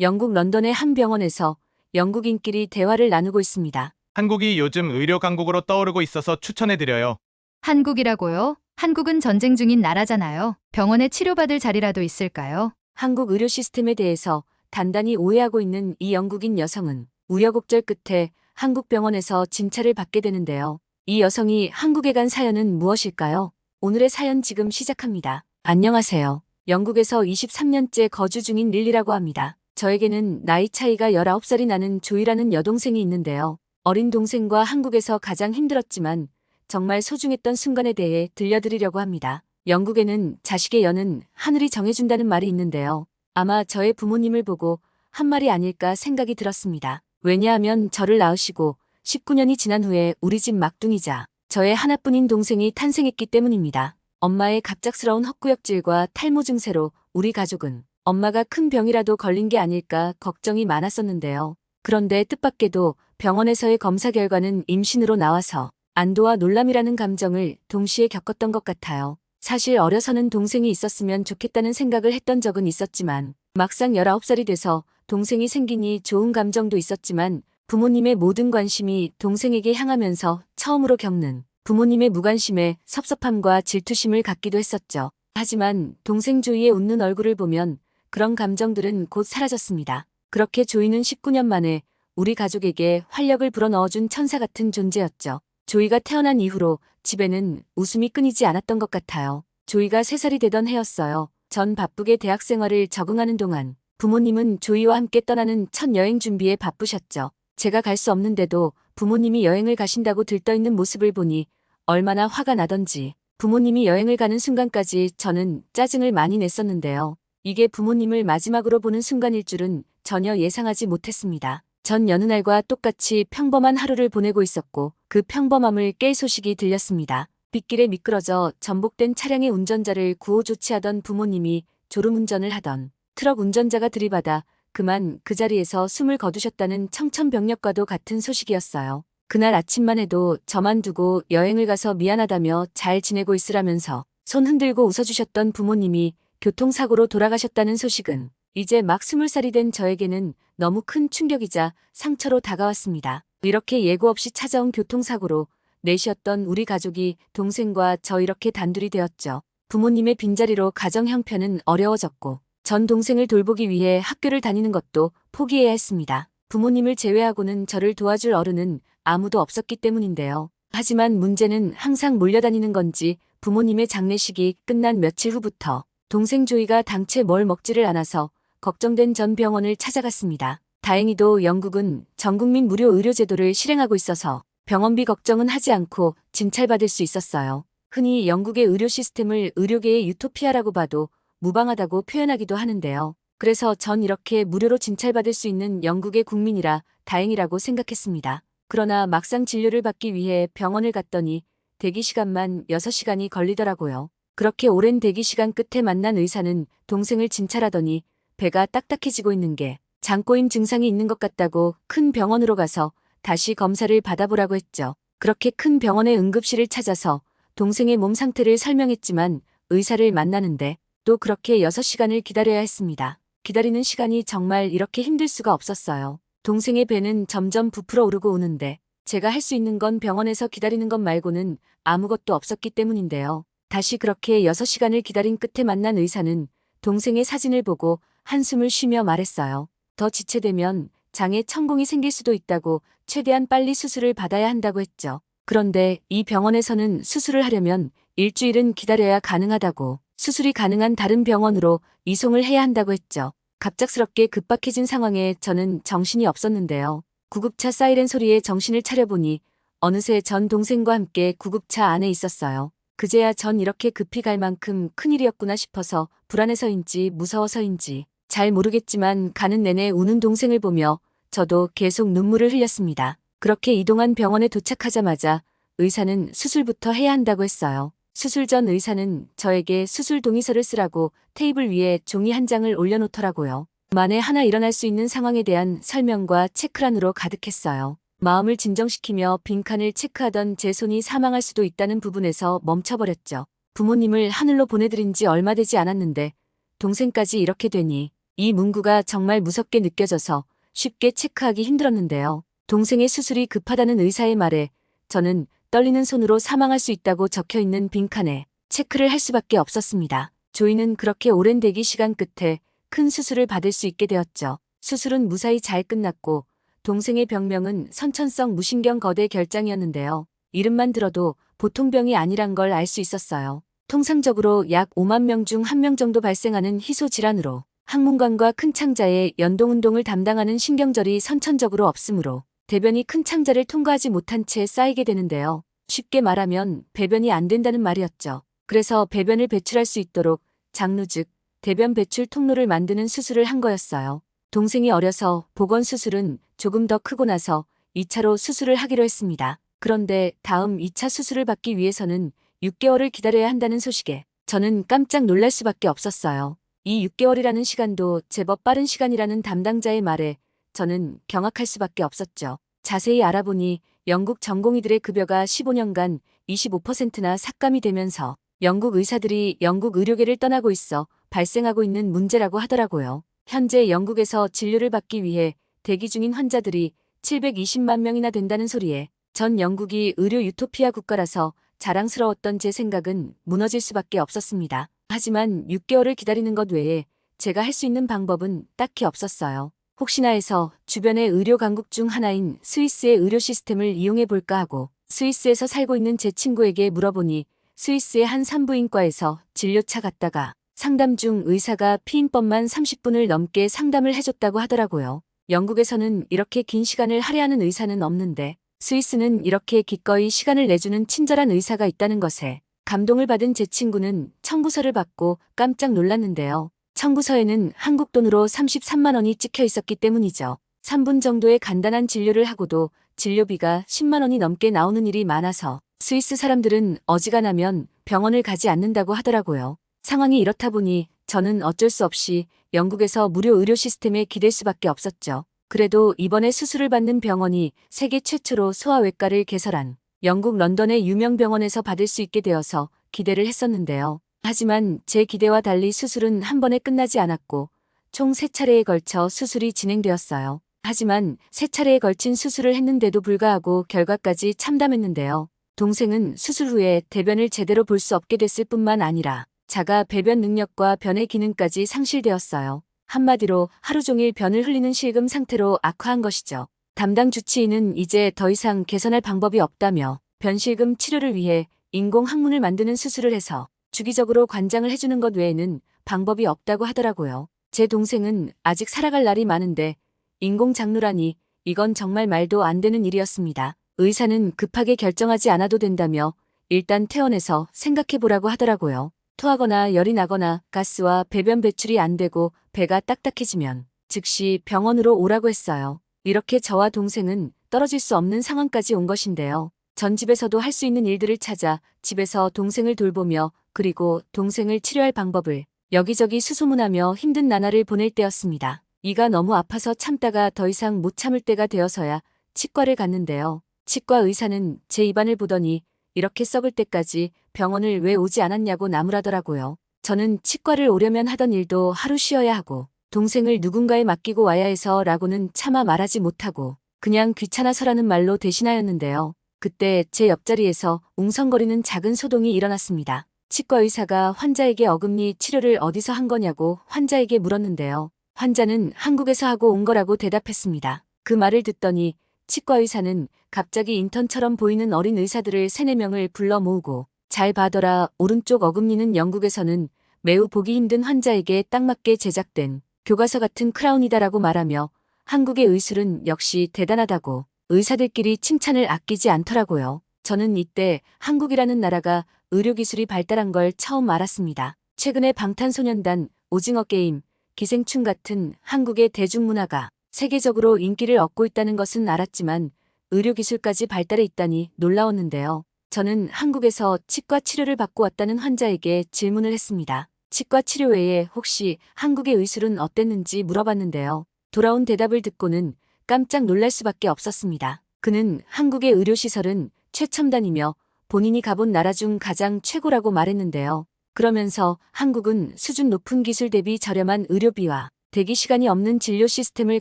영국 런던의 한 병원에서 영국인끼리 대화를 나누고 있습니다. 한국이 요즘 의료 강국으로 떠오르고 있어서 추천해드려요. 한국이라고요? 한국은 전쟁 중인 나라잖아요. 병원에 치료받을 자리라도 있을까요? 한국 의료 시스템에 대해서 단단히 오해하고 있는 이 영국인 여성은 우여곡절 끝에 한국 병원에서 진찰을 받게 되는데요. 이 여성이 한국에 간 사연은 무엇일까요? 오늘의 사연 지금 시작합니다. 안녕하세요. 영국에서 23년째 거주 중인 릴리라고 합니다. 저에게는 나이 차이가 19살이 나는 조이라는 여동생이 있는데요. 어린 동생과 한국에서 가장 힘들었지만 정말 소중했던 순간에 대해 들려드리려고 합니다. 영국에는 자식의 연은 하늘이 정해준다는 말이 있는데요. 아마 저의 부모님을 보고 한 말이 아닐까 생각이 들었습니다. 왜냐하면 저를 낳으시고 19년이 지난 후에 우리 집 막둥이자 저의 하나뿐인 동생이 탄생했기 때문입니다. 엄마의 갑작스러운 헛구역질과 탈모 증세로 우리 가족은 엄마가 큰 병이라도 걸린 게 아닐까 걱정이 많았었는데요. 그런데 뜻밖에도 병원에서의 검사 결과는 임신으로 나와서 안도와 놀람이라는 감정을 동시에 겪었던 것 같아요. 사실 어려서는 동생이 있었으면 좋겠다는 생각을 했던 적은 있었지만 막상 19살이 돼서 동생이 생기니 좋은 감정도 있었지만 부모님의 모든 관심이 동생에게 향하면서 처음으로 겪는 부모님의 무관심에 섭섭함과 질투심을 갖기도 했었죠. 하지만 동생 조이의 웃는 얼굴을 보면 그런 감정들은 곧 사라졌습니다. 그렇게 조이는 19년 만에 우리 가족에게 활력을 불어넣어준 천사 같은 존재였죠. 조이가 태어난 이후로 집에는 웃음이 끊이지 않았던 것 같아요. 조이가 3살이 되던 해였어요. 전 바쁘게 대학 생활을 적응하는 동안 부모님은 조이와 함께 떠나는 첫 여행 준비에 바쁘셨죠. 제가 갈 수 없는데도 부모님이 여행을 가신다고 들떠있는 모습을 보니 얼마나 화가 나던지 부모님이 여행을 가는 순간까지 저는 짜증을 많이 냈었는데요. 이게 부모님을 마지막으로 보는 순간일 줄은 전혀 예상하지 못했습니다. 전 여느 날과 똑같이 평범한 하루를 보내고 있었고 그 평범함을 깰 소식이 들렸습니다. 빗길에 미끄러져 전복된 차량의 운전자를 구호 조치하던 부모님이 졸음운전을 하던 트럭 운전자가 들이받아 그만 그 자리에서 숨을 거두셨다는 청천벽력과도 같은 소식이었어요. 그날 아침만 해도 저만 두고 여행을 가서 미안하다며 잘 지내고 있으라면서 손 흔들고 웃어주셨던 부모님이 교통사고로 돌아가셨다는 소식은 이제 막 20살이 된 저에게는 너무 큰 충격이자 상처로 다가왔습니다. 이렇게 예고 없이 찾아온 교통사고로 넷이었던 우리 가족이 동생과 저 이렇게 단둘이 되었죠. 부모님의 빈자리로 가정 형편은 어려워졌고 전 동생을 돌보기 위해 학교를 다니는 것도 포기해야 했습니다. 부모님을 제외하고는 저를 도와줄 어른은 아무도 없었기 때문인데요. 하지만 문제는 항상 몰려다니는 건지 부모님의 장례식이 끝난 며칠 후부터 동생 조이가 당최 뭘 먹지를 않아서 걱정된 전 병원을 찾아갔습니다. 다행히도 영국은 전국민 무료 의료제도를 실행하고 있어서 병원비 걱정은 하지 않고 진찰받을 수 있었어요. 흔히 영국의 의료 시스템을 의료계의 유토피아라고 봐도 무방하다고 표현하기도 하는데요. 그래서 전 이렇게 무료로 진찰받을 수 있는 영국의 국민이라 다행이라고 생각했습니다. 그러나 막상 진료를 받기 위해 병원을 갔더니 대기 시간만 6시간이 걸리더라고요. 그렇게 오랜 대기 시간 끝에 만난 의사는 동생을 진찰하더니 배가 딱딱해지고 있는 게 장꼬임 증상이 있는 것 같다고 큰 병원으로 가서 다시 검사를 받아보라고 했죠. 그렇게 큰 병원의 응급실을 찾아서 동생의 몸 상태를 설명했지만 의사를 만나는데 또 그렇게 6시간을 기다려야 했습니다. 기다리는 시간이 정말 이렇게 힘들 수가 없었어요. 동생의 배는 점점 부풀어 오르고 오는데 제가 할 수 있는 건 병원에서 기다리는 것 말고는 아무것도 없었기 때문인데요. 다시 그렇게 6시간을 기다린 끝에 만난 의사는 동생의 사진을 보고 한숨을 쉬며 말했어요. 더 지체되면 장에 천공이 생길 수도 있다고 최대한 빨리 수술을 받아야 한다고 했죠. 그런데 이 병원에서는 수술을 하려면 일주일은 기다려야 가능하다고 수술이 가능한 다른 병원으로 이송을 해야 한다고 했죠. 갑작스럽게 급박해진 상황에 저는 정신이 없었는데요. 구급차 사이렌 소리에 정신을 차려보니 어느새 전 동생과 함께 구급차 안에 있었어요. 그제야 전 이렇게 급히 갈 만큼 큰일이었구나 싶어서 불안해서인지 무서워서인지 잘 모르겠지만 가는 내내 우는 동생을 보며 저도 계속 눈물을 흘렸습니다. 그렇게 이동한 병원에 도착하자마자 의사는 수술부터 해야 한다고 했어요. 수술 전 의사는 저에게 수술 동의서를 쓰라고 테이블 위에 종이 한 장을 올려놓더라고요. 만에 하나 일어날 수 있는 상황에 대한 설명과 체크란으로 가득했어요. 마음을 진정시키며 빈칸을 체크하던 제 손이 사망할 수도 있다는 부분에서 멈춰버렸죠. 부모님을 하늘로 보내드린 지 얼마 되지 않았는데 동생까지 이렇게 되니 이 문구가 정말 무섭게 느껴져서 쉽게 체크하기 힘들었는데요. 동생의 수술이 급하다는 의사의 말에 저는 떨리는 손으로 사망할 수 있다고 적혀 있는 빈칸에 체크를 할 수밖에 없었습니다. 조이는 그렇게 오랜 대기 시간 끝에 큰 수술을 받을 수 있게 되었죠. 수술은 무사히 잘 끝났고 동생의 병명은 선천성 무신경 거대 결장이었는데요. 이름만 들어도 보통 병이 아니란 걸 알 수 있었어요. 통상적으로 약 5만 명 중 1명 정도 발생하는 희소 질환으로 항문관과 큰 창자의 연동 운동을 담당하는 신경절이 선천적으로 없으므로 대변이 큰 창자를 통과하지 못한 채 쌓이게 되는데요. 쉽게 말하면 배변이 안 된다는 말이었죠. 그래서 배변을 배출할 수 있도록 장루 즉 대변 배출 통로를 만드는 수술을 한 거였어요. 동생이 어려서 보건 수술은 조금 더 크고 나서 2차로 수술을 하기로 했습니다. 그런데 다음 2차 수술을 받기 위해서는 6개월을 기다려야 한다는 소식에 저는 깜짝 놀랄 수밖에 없었어요. 이 6개월이라는 시간도 제법 빠른 시간이라는 담당자의 말에 저는 경악할 수밖에 없었죠. 자세히 알아보니 영국 전공의들의 급여가 15년간 25%나 삭감이 되면서 영국 의사들이 영국 의료계를 떠나고 있어 발생하고 있는 문제라고 하더라고요. 현재 영국에서 진료를 받기 위해 대기 중인 환자들이 720만 명이나 된다는 소리에 전 영국이 의료 유토피아 국가라서 자랑스러웠던 제 생각은 무너질 수밖에 없었습니다. 하지만 6개월을 기다리는 것 외에 제가 할 수 있는 방법은 딱히 없었어요. 혹시나 해서 주변의 의료 강국 중 하나인 스위스의 의료 시스템을 이용해 볼까 하고 스위스에서 살고 있는 제 친구에게 물어보니 스위스의 한 산부인과에서 진료차 갔다가 상담 중 의사가 피임법만 30분을 넘게 상담을 해줬다고 하더라고요. 영국에서는 이렇게 긴 시간을 할애하는 의사는 없는데 스위스는 이렇게 기꺼이 시간을 내주는 친절한 의사가 있다는 것에 감동을 받은 제 친구는 청구서를 받고 깜짝 놀랐는데요. 청구서에는 한국 돈으로 33만 원이 찍혀 있었기 때문이죠. 3분 정도의 간단한 진료를 하고도 진료비가 10만 원이 넘게 나오는 일이 많아서 스위스 사람들은 어지간하면 병원을 가지 않는다고 하더라고요. 상황이 이렇다 보니 저는 어쩔 수 없이 영국에서 무료 의료 시스템에 기댈 수밖에 없었죠. 그래도 이번에 수술을 받는 병원이 세계 최초로 소아외과를 개설한 영국 런던의 유명 병원에서 받을 수 있게 되어서 기대를 했었는데요. 하지만 제 기대와 달리 수술은 한 번에 끝나지 않았고 총 3차례에 걸쳐 수술이 진행되었어요. 하지만 3차례에 걸친 수술을 했는데도 불구하고 결과까지 참담했는데요. 동생은 수술 후에 대변을 제대로 볼 수 없게 됐을 뿐만 아니라 자가 배변 능력과 변의 기능까지 상실되었어요. 한마디로 하루 종일 변을 흘리는 실금 상태로 악화한 것이죠. 담당 주치의는 이제 더 이상 개선할 방법이 없다며 변실금 치료를 위해 인공 항문을 만드는 수술을 해서 주기적으로 관장을 해주는 것 외에는 방법이 없다고 하더라고요. 제 동생은 아직 살아갈 날이 많은데 인공 장루라니 이건 정말 말도 안 되는 일이었습니다. 의사는 급하게 결정하지 않아도 된다며 일단 퇴원해서 생각해보라고 하더라고요. 토하거나 열이 나거나 가스와 배변 배출이 안 되고 배가 딱딱해지면 즉시 병원으로 오라고 했어요. 이렇게 저와 동생은 떨어질 수 없는 상황까지 온 것인데요. 전 집에서도 할 수 있는 일들을 찾아 집에서 동생을 돌보며 그리고 동생을 치료할 방법을 여기저기 수소문하며 힘든 나날을 보낼 때였습니다. 이가 너무 아파서 참다가 더 이상 못 참을 때가 되어서야 치과를 갔는데요. 치과 의사는 제 입안을 보더니 이렇게 썩을 때까지 병원을 왜 오지 않았냐고 나무라더라고요. 저는 치과를 오려면 하던 일도 하루 쉬어야 하고 동생을 누군가에 맡기고 와야 해서 라고는 차마 말하지 못하고 그냥 귀찮아서라는 말로 대신하였는데요. 그때 제 옆자리에서 웅성거리는 작은 소동이 일어났습니다. 치과 의사가 환자에게 어금니 치료를 어디서 한 거냐고 환자에게 물었는데요. 환자는 한국에서 하고 온 거라고 대답했습니다. 그 말을 듣더니 치과 의사는 갑자기 인턴처럼 보이는 어린 의사들을 3-4명을 불러 모으고 잘 봐더라 오른쪽 어금니는 영국에서는 매우 보기 힘든 환자에게 딱 맞게 제작된 교과서 같은 크라운이다라고 말하며 한국의 의술은 역시 대단하다고 의사들끼리 칭찬을 아끼지 않더라고요. 저는 이때 한국이라는 나라가 의료기술이 발달한 걸 처음 알았습니다. 최근에 방탄소년단, 오징어 게임, 기생충 같은 한국의 대중문화가 세계적으로 인기를 얻고 있다는 것은 알았지만 의료기술까지 발달해 있다니 놀라웠는데요. 저는 한국에서 치과 치료를 받고 왔다는 환자에게 질문을 했습니다. 치과 치료 외에 혹시 한국의 의술은 어땠는지 물어봤는데요. 돌아온 대답을 듣고는 깜짝 놀랄 수밖에 없었습니다. 그는 한국의 의료시설은 최첨단이며 본인이 가본 나라 중 가장 최고라고 말했는데요. 그러면서 한국은 수준 높은 기술 대비 저렴한 의료비와 대기 시간이 없는 진료 시스템을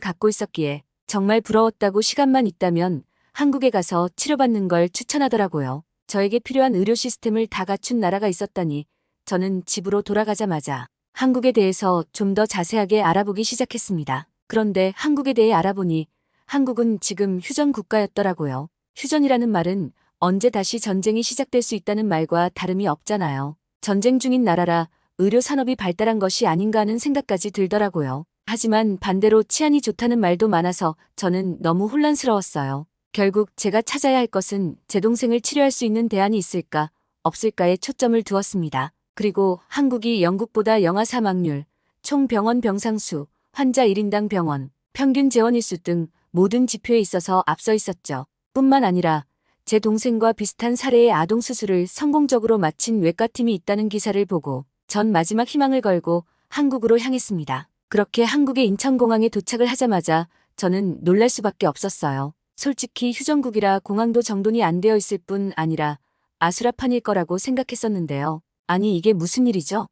갖고 있었기에 정말 부러웠다고 시간만 있다면 한국에 가서 치료받는 걸 추천하더라고요. 저에게 필요한 의료 시스템을 다 갖춘 나라가 있었다니 저는 집으로 돌아가자마자 한국에 대해서 좀 더 자세하게 알아보기 시작했습니다. 그런데 한국에 대해 알아보니 한국은 지금 휴전 국가였더라고요. 휴전이라는 말은 언제 다시 전쟁이 시작될 수 있다는 말과 다름이 없잖아요. 전쟁 중인 나라라 의료 산업이 발달한 것이 아닌가 하는 생각까지 들더라고요. 하지만 반대로 치안이 좋다는 말도 많아서 저는 너무 혼란스러웠어요. 결국 제가 찾아야 할 것은 제 동생을 치료할 수 있는 대안이 있을까, 없을까에 초점을 두었습니다. 그리고 한국이 영국보다 영아 사망률, 총 병원 병상수, 환자 1인당 병원, 평균 재원 일수 등 모든 지표에 있어서 앞서 있었죠. 뿐만 아니라 제 동생과 비슷한 사례의 아동 수술을 성공적으로 마친 외과팀이 있다는 기사를 보고 전 마지막 희망을 걸고 한국으로 향했습니다. 그렇게 한국의 인천공항에 도착을 하자마자 저는 놀랄 수밖에 없었어요. 솔직히 휴전국이라 공항도 정돈이 안 되어 있을 뿐 아니라 아수라판일 거라고 생각했었는데요. 아니 이게 무슨 일이죠?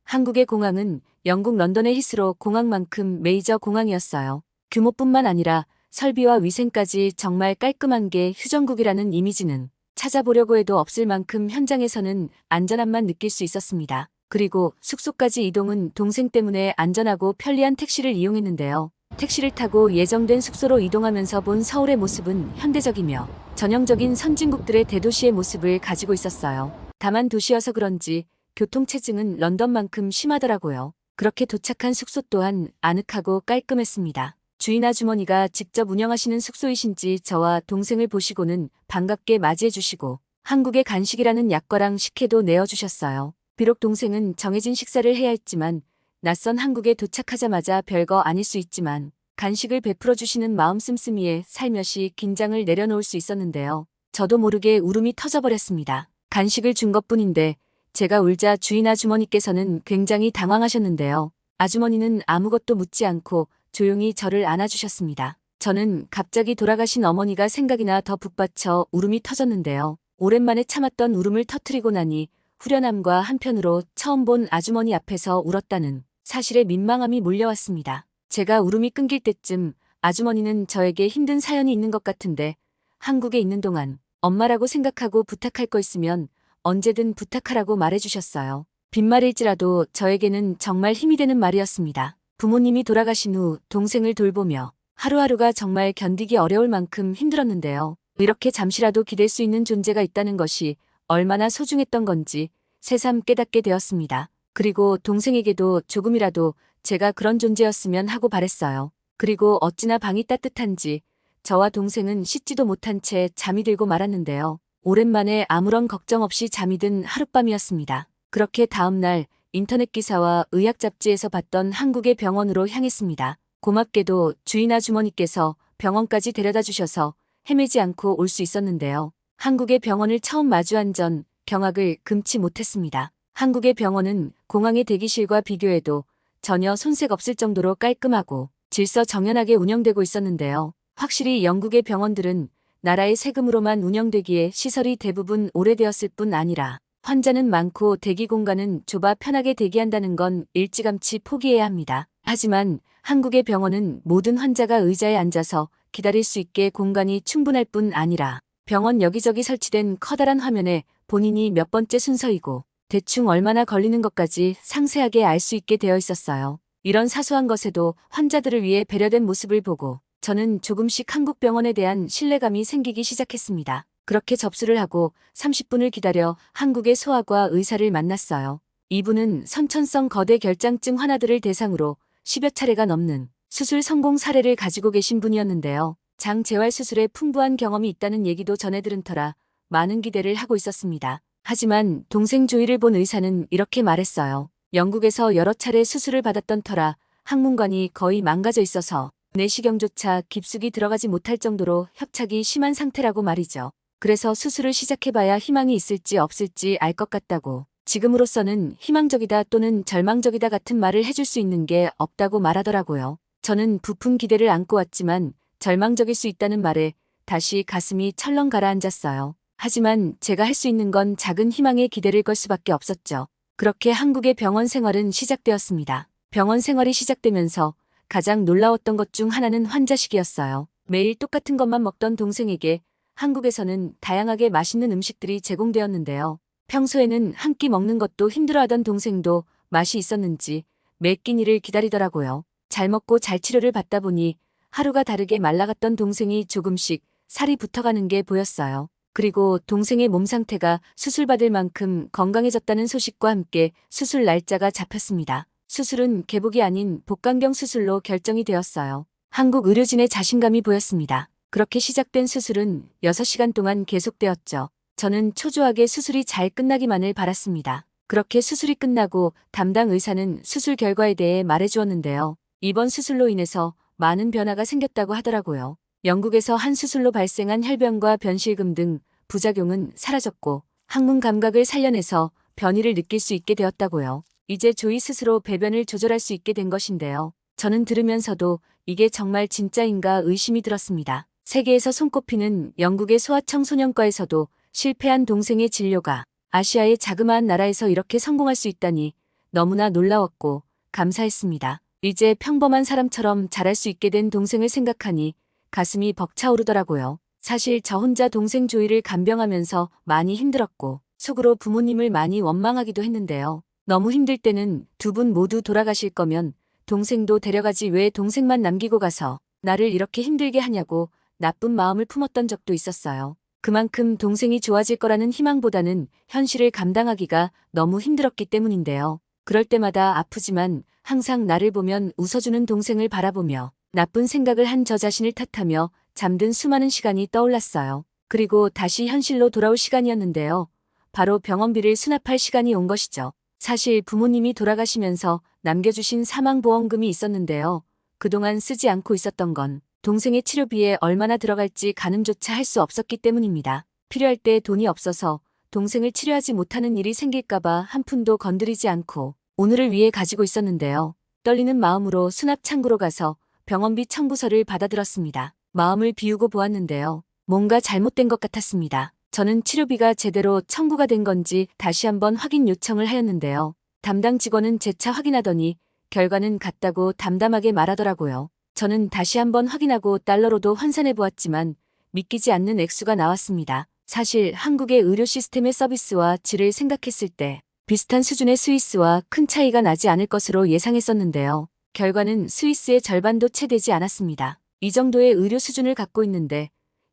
한국의 공항은 영국 런던의 히스로 공항만큼 메이저 공항이었어요. 규모뿐만 아니라 설비와 위생까지 정말 깔끔한 게 휴전국이라는 이미지는 찾아보려고 해도 없을 만큼 현장에서는 안전함만 느낄 수 있었습니다. 그리고 숙소까지 이동은 동생 때문에 안전하고 편리한 택시를 이용했는데요. 택시를 타고 예정된 숙소로 이동하면서 본 서울의 모습은 현대적이며 전형적인 선진국들의 대도시의 모습을 가지고 있었어요. 다만 도시여서 그런지 교통체증은 런던만큼 심하더라고요. 그렇게 도착한 숙소 또한 아늑하고 깔끔했습니다. 주인 아주머니가 직접 운영하시는 숙소이신지 저와 동생을 보시고는 반갑게 맞이해주시고 한국의 간식이라는 약과랑 식혜도 내어주셨어요. 비록 동생은 정해진 식사를 해야 했지만 낯선 한국에 도착하자마자 별거 아닐 수 있지만 간식을 베풀어 주시는 마음 씀씀이에 살며시 긴장을 내려놓을 수 있었는데요. 저도 모르게 울음이 터져버렸습니다. 간식을 준 것뿐인데 제가 울자 주인 아주머니께서는 굉장히 당황하셨는데요. 아주머니는 아무것도 묻지 않고 조용히 저를 안아주셨습니다. 저는 갑자기 돌아가신 어머니가 생각이나 더 북받쳐 울음이 터졌는데요. 오랜만에 참았던 울음을 터뜨리고 나니 후련함과 한편으로 처음 본 아주머니 앞에서 울었다는 사실에 민망함이 몰려왔습니다. 제가 울음이 끊길 때쯤 아주머니는 저에게 힘든 사연이 있는 것 같은데 한국에 있는 동안 엄마라고 생각하고 부탁할 거 있으면 언제든 부탁하라고 말해주셨어요. 빈말일지라도 저에게는 정말 힘이 되는 말이었습니다. 부모님이 돌아가신 후 동생을 돌보며 하루하루가 정말 견디기 어려울 만큼 힘들었는데요. 이렇게 잠시라도 기댈 수 있는 존재가 있다는 것이 얼마나 소중했던 건지 새삼 깨닫게 되었습니다. 그리고 동생에게도 조금이라도 제가 그런 존재였으면 하고 바랬어요. 그리고 어찌나 방이 따뜻한지 저와 동생은 씻지도 못한 채 잠이 들고 말았는데요. 오랜만에 아무런 걱정 없이 잠이 든 하룻밤이었습니다. 그렇게 다음날 인터넷 기사와 의학 잡지에서 봤던 한국의 병원으로 향했습니다. 고맙게도 주인 아주머니께서 병원까지 데려다 주셔서 헤매지 않고 올 수 있었는데요. 한국의 병원을 처음 마주한 전 경악을 금치 못했습니다. 한국의 병원은 공항의 대기실과 비교해도 전혀 손색 없을 정도로 깔끔하고 질서정연하게 운영되고 있었는데요. 확실히 영국의 병원들은 나라의 세금으로만 운영되기에 시설이 대부분 오래되었을 뿐 아니라 환자는 많고 대기 공간은 좁아 편하게 대기한다는 건 일찌감치 포기해야 합니다. 하지만 한국의 병원은 모든 환자가 의자에 앉아서 기다릴 수 있게 공간이 충분할 뿐 아니라 병원 여기저기 설치된 커다란 화면에 본인이 몇 번째 순서이고 대충 얼마나 걸리는 것까지 상세하게 알 수 있게 되어 있었어요. 이런 사소한 것에도 환자들을 위해 배려된 모습을 보고 저는 조금씩 한국 병원에 대한 신뢰감이 생기기 시작했습니다. 그렇게 접수를 하고 30분을 기다려 한국의 소아과 의사를 만났어요. 이분은 선천성 거대 결장증 환자들을 대상으로 10여 차례가 넘는 수술 성공 사례를 가지고 계신 분이었는데요. 장 재활 수술에 풍부한 경험이 있다는 얘기도 전해 들은 터라 많은 기대를 하고 있었습니다. 하지만 동생 조이를 본 의사는 이렇게 말했어요. 영국에서 여러 차례 수술을 받았던 터라 항문관이 거의 망가져 있어서 내시경조차 깊숙이 들어가지 못할 정도로 협착이 심한 상태라고 말이죠. 그래서 수술을 시작해봐야 희망이 있을지 없을지 알 것 같다고. 지금으로서는 희망적이다 또는 절망적이다 같은 말을 해줄 수 있는 게 없다고 말하더라고요. 저는 부푼 기대를 안고 왔지만 절망적일 수 있다는 말에 다시 가슴이 철렁 가라앉았어요. 하지만 제가 할 수 있는 건 작은 희망에 기대를 걸 수밖에 없었죠. 그렇게 한국의 병원 생활은 시작되었습니다. 병원 생활이 시작되면서 가장 놀라웠던 것 중 하나는 환자식이었어요. 매일 똑같은 것만 먹던 동생에게 한국에서는 다양하게 맛있는 음식들이 제공되었는데요. 평소에는 한 끼 먹는 것도 힘들어하던 동생도 맛이 있었는지 매 끼니를 기다리더라고요. 잘 먹고 잘 치료를 받다 보니 하루가 다르게 말라갔던 동생이 조금씩 살이 붙어가는 게 보였어요. 그리고 동생의 몸 상태가 수술받을 만큼 건강해졌다는 소식과 함께 수술 날짜가 잡혔습니다. 수술은 개복이 아닌 복강경 수술로 결정이 되었어요. 한국 의료진의 자신감이 보였습니다. 그렇게 시작된 수술은 6시간 동안 계속되었죠. 저는 초조하게 수술이 잘 끝나기만을 바랐습니다. 그렇게 수술이 끝나고 담당 의사는 수술 결과에 대해 말해주었는데요. 이번 수술로 인해서 많은 변화가 생겼다고 하더라고요. 영국에서 한 수술로 발생한 혈변과 변실금 등 부작용은 사라졌고 항문 감각을 살려내서 변이를 느낄 수 있게 되었다고요. 이제 조이 스스로 배변을 조절할 수 있게 된 것인데요. 저는 들으면서도 이게 정말 진짜인가 의심이 들었습니다. 세계에서 손꼽히는 영국의 소아청소년과에서도 실패한 동생의 진료가 아시아의 자그마한 나라에서 이렇게 성공할 수 있다니 너무나 놀라웠고 감사했습니다. 이제 평범한 사람처럼 자랄 수 있게 된 동생을 생각하니 가슴이 벅차오르더라고요. 사실 저 혼자 동생 조이를 간병하면서 많이 힘들었고 속으로 부모님을 많이 원망하기도 했는데요. 너무 힘들 때는 두 분 모두 돌아가실 거면 동생도 데려가지 왜 동생만 남기고 가서 나를 이렇게 힘들게 하냐고 나쁜 마음을 품었던 적도 있었어요. 그만큼 동생이 좋아질 거라는 희망보다는 현실을 감당하기가 너무 힘들었기 때문인데요. 그럴 때마다 아프지만 항상 나를 보면 웃어주는 동생을 바라보며 나쁜 생각을 한 저 자신을 탓하며 잠든 수많은 시간이 떠올랐어요. 그리고 다시 현실로 돌아올 시간이었는데요. 바로 병원비를 수납할 시간이 온 것이죠. 사실 부모님이 돌아가시면서 남겨주신 사망보험금이 있었는데요. 그동안 쓰지 않고 있었던 건 동생의 치료비에 얼마나 들어갈지 가늠조차 할 수 없었기 때문입니다. 필요할 때 돈이 없어서 동생을 치료하지 못하는 일이 생길까봐 한 푼도 건드리지 않고 오늘을 위해 가지고 있었는데요. 떨리는 마음으로 수납 창구로 가서 병원비 청구서를 받아들었습니다. 마음을 비우고 보았는데요. 뭔가 잘못된 것 같았습니다. 저는 치료비가 제대로 청구가 된 건지 다시 한번 확인 요청을 하였는데요. 담당 직원은 재차 확인하더니 결과는 같다고 담담하게 말하더라고요. 저는 다시 한번 확인하고 달러로도 환산해 보았지만 믿기지 않는 액수가 나왔습니다. 사실 한국의 의료 시스템의 서비스와 질을 생각했을 때 비슷한 수준의 스위스와 큰 차이가 나지 않을 것으로 예상했었는데요. 결과는 스위스의 절반도 채 되지 않았습니다. 이 정도의 의료 수준을 갖고 있는데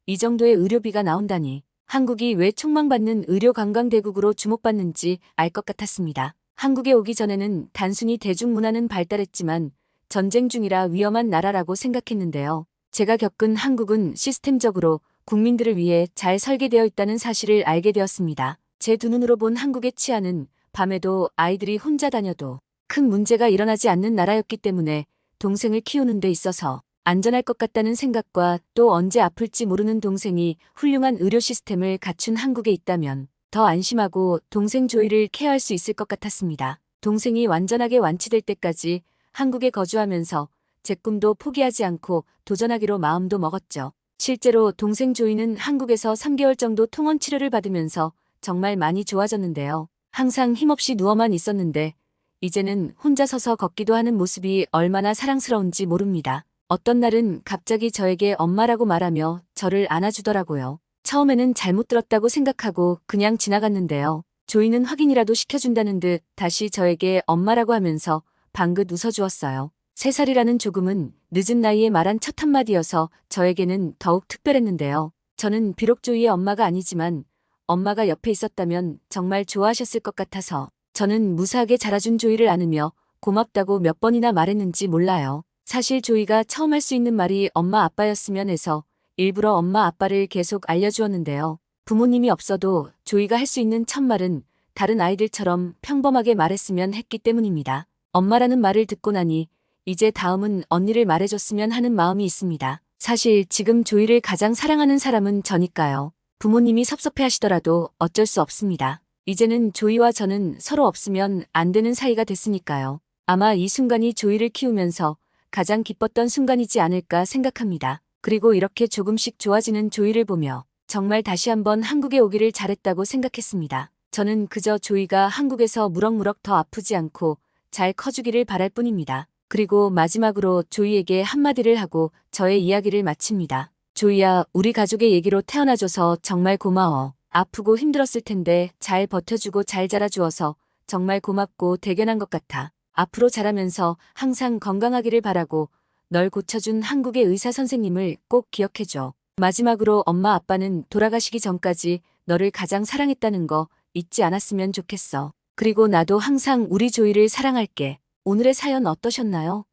이 정도의 의료비가 나온다니 한국이 왜 촉망받는 의료 관광대국으로 주목받는지 알 것 같았습니다. 한국에 오기 전에는 단순히 대중문화는 발달했지만 전쟁 중이라 위험한 나라라고 생각했는데요. 제가 겪은 한국은 시스템적으로 국민들을 위해 잘 설계되어 있다는 사실을 알게 되었습니다. 제 두 눈으로 본 한국의 치안은 밤에도 아이들이 혼자 다녀도 큰 문제가 일어나지 않는 나라였기 때문에 동생을 키우는 데 있어서 안전할 것 같다는 생각과 또 언제 아플지 모르는 동생이 훌륭한 의료 시스템을 갖춘 한국에 있다면 더 안심하고 동생 조이를 케어할 수 있을 것 같았습니다. 동생이 완전하게 완치될 때까지 한국에 거주하면서 제 꿈도 포기하지 않고 도전하기로 마음도 먹었죠. 실제로 동생 조이는 한국에서 3개월 정도 통원 치료를 받으면서 정말 많이 좋아졌는데요. 항상 힘없이 누워만 있었는데 이제는 혼자 서서 걷기도 하는 모습이 얼마나 사랑스러운지 모릅니다. 어떤 날은 갑자기 저에게 엄마라고 말하며 저를 안아주더라고요. 처음에는 잘못 들었다고 생각하고 그냥 지나갔는데요. 조이는 확인이라도 시켜준다는 듯 다시 저에게 엄마라고 하면서 방긋 웃어주었어요. 3살이라는 조금은 늦은 나이에 말한 첫 한마디여서 저에게는 더욱 특별했는데요. 저는 비록 조이의 엄마가 아니지만 엄마가 옆에 있었다면 정말 좋아하셨을 것 같아서 저는 무사하게 자라준 조이를 안으며 고맙다고 몇 번이나 말했는지 몰라요. 사실 조이가 처음 할 수 있는 말이 엄마 아빠였으면 해서 일부러 엄마 아빠를 계속 알려주었는데요. 부모님이 없어도 조이가 할 수 있는 첫 말은 다른 아이들처럼 평범하게 말했으면 했기 때문입니다. 엄마라는 말을 듣고 나니 이제 다음은 언니를 말해줬으면 하는 마음이 있습니다. 사실 지금 조이를 가장 사랑하는 사람은 저니까요. 부모님이 섭섭해하시더라도 어쩔 수 없습니다. 이제는 조이와 저는 서로 없으면 안 되는 사이가 됐으니까요. 아마 이 순간이 조이를 키우면서 가장 기뻤던 순간이지 않을까 생각합니다. 그리고 이렇게 조금씩 좋아지는 조이를 보며 정말 다시 한번 한국에 오기를 잘했다고 생각했습니다. 저는 그저 조이가 한국에서 무럭무럭 더 아프지 않고 잘 커주기를 바랄 뿐입니다. 그리고 마지막으로 조이에게 한마디를 하고 저의 이야기를 마칩니다. 조이야, 우리 가족의 얘기로 태어나줘서 정말 고마워. 아프고 힘들었을 텐데 잘 버텨주고 잘 자라주어서 정말 고맙고 대견한 것 같아. 앞으로 자라면서 항상 건강하기를 바라고 널 고쳐준 한국의 의사 선생님을 꼭 기억해줘. 마지막으로 엄마 아빠는 돌아가시기 전까지 너를 가장 사랑했다는 거 잊지 않았으면 좋겠어. 그리고 나도 항상 우리 조이를 사랑할게. 오늘의 사연 어떠셨나요?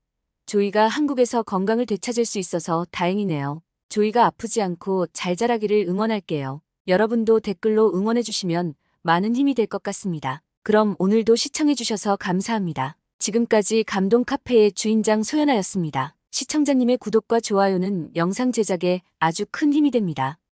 조이가 한국에서 건강을 되찾을 수 있어서 다행이네요. 조이가 아프지 않고 잘 자라기를 응원할게요. 여러분도 댓글로 응원해주시면 많은 힘이 될 것 같습니다. 그럼 오늘도 시청해주셔서 감사합니다. 지금까지 감동 카페의 주인장 소연아였습니다. 시청자님의 구독과 좋아요는 영상 제작에 아주 큰 힘이 됩니다.